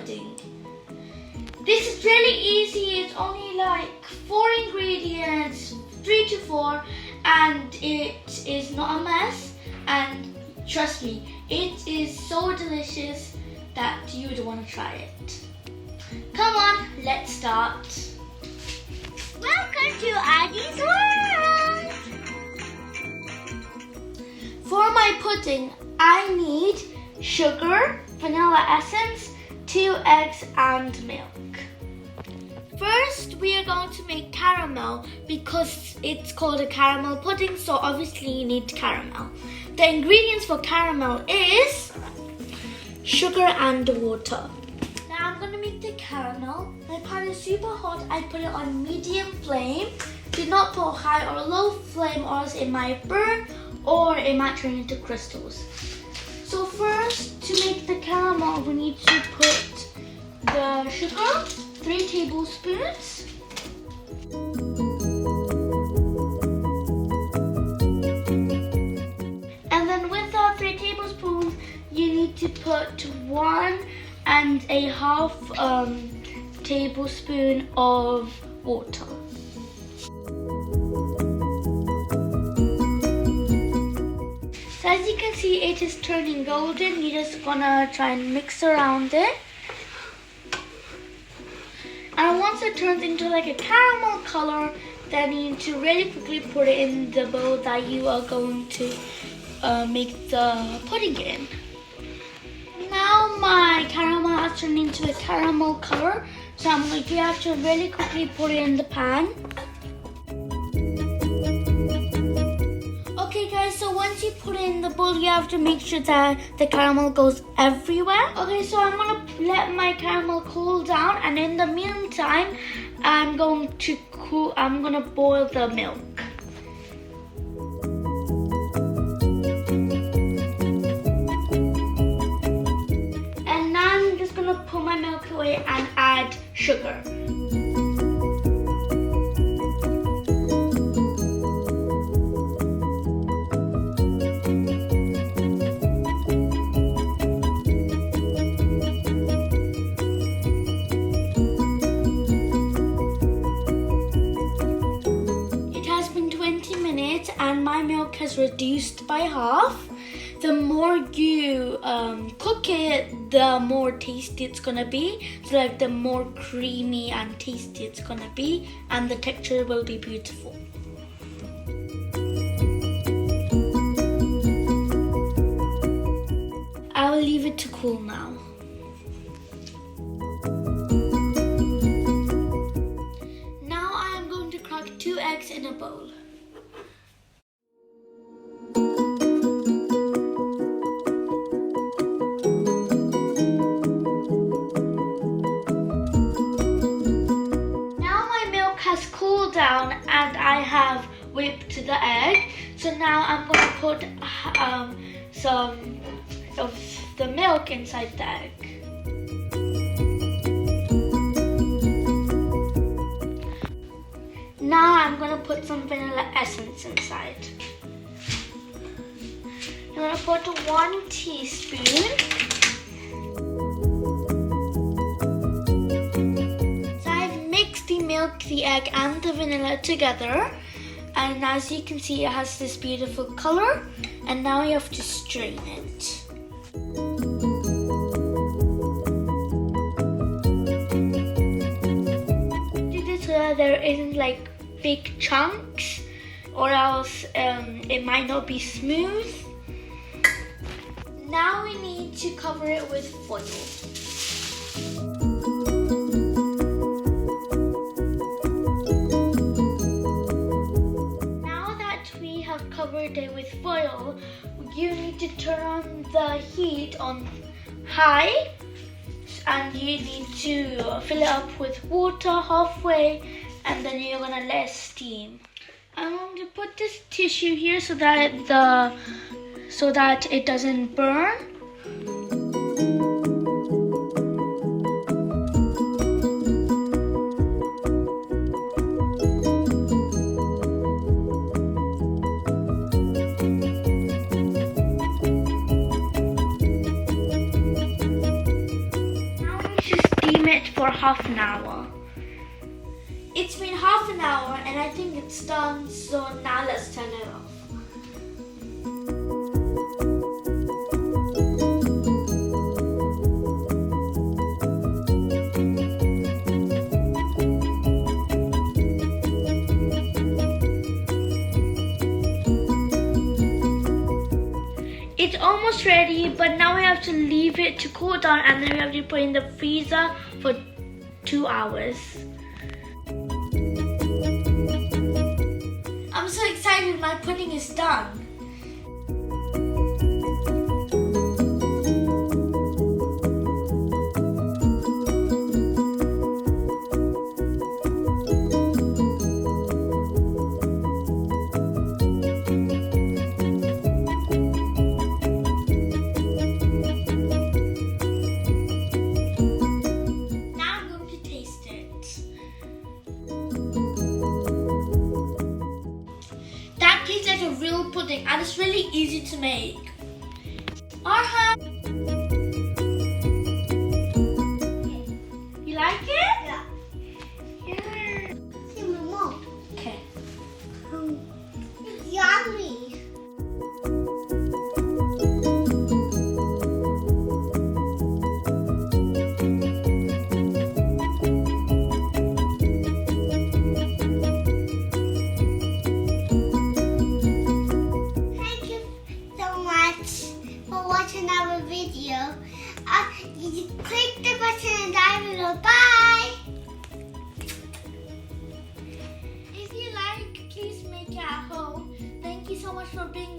pudding. This is really easy. It's only like 4 ingredients, 3 to 4, and it is not a mess. And trust me, it is so delicious that you would want to try it. Come on, let's start. Welcome to Adi's world! For my pudding, I need sugar, vanilla essence, 2 eggs and milk. First, we are going to make caramel because it's called a caramel pudding, so obviously you need caramel. The ingredients for caramel is sugar and water. Now I'm going to make the caramel. My pan is super hot. I put it on medium flame. Do not put high or low flame or else it might burn or it might turn into crystals. So first, to make the caramel, we need to put the sugar, 3 tablespoons. And then with the 3 tablespoons, you need to put 1.5 tablespoon of water. So as you can see, it is turning golden. You're just gonna try and mix around it. And once it turns into like a caramel color, then you need to really quickly put it in the bowl that you are going to make the pudding in. Now my caramel has turned into a caramel color, so I'm going to have to really quickly put it in the pan. Okay guys, so once you put it in the bowl, you have to make sure that the caramel goes everywhere. Okay, so I'm gonna let my caramel cool down, and in the meantime, I'm gonna boil the milk. And now I'm just gonna put my milk away and add sugar. And my milk has reduced by half. The more you cook it, the more tasty it's gonna be. So like the more creamy and tasty it's gonna be, and the texture will be beautiful. I will leave it to cool now. Now I am going to crack 2 eggs in a bowl. Has cooled down and I have whipped the egg. So now I'm going to put some of the milk inside the egg. Now I'm going to put some vanilla essence inside. I'm going to put 1 teaspoon. The egg and the vanilla together, and as you can see, it has this beautiful color, and now you have to strain it. Do this so that there isn't like big chunks, or else it might not be smooth. Now we need to cover it with foil. Covered it with foil, you need to turn on the heat on high, and you need to fill it up with water halfway, and then you're gonna let it steam. I'm going to put this tissue here so that it doesn't burn. half an hour. It's been half an hour and I think it's done, so now let's turn it off. It's almost ready, but now we have to leave it to cool down and then we have to put it in the freezer for 2 hours. I'm so excited, my pudding is done. Tastes like a real pudding and it's really easy to make. You like it? Yeah. Yeah. See my mom. Okay. It's yummy. Watching our video. You click the button down below. Bye! If you like, please make it at home. Thank you so much for being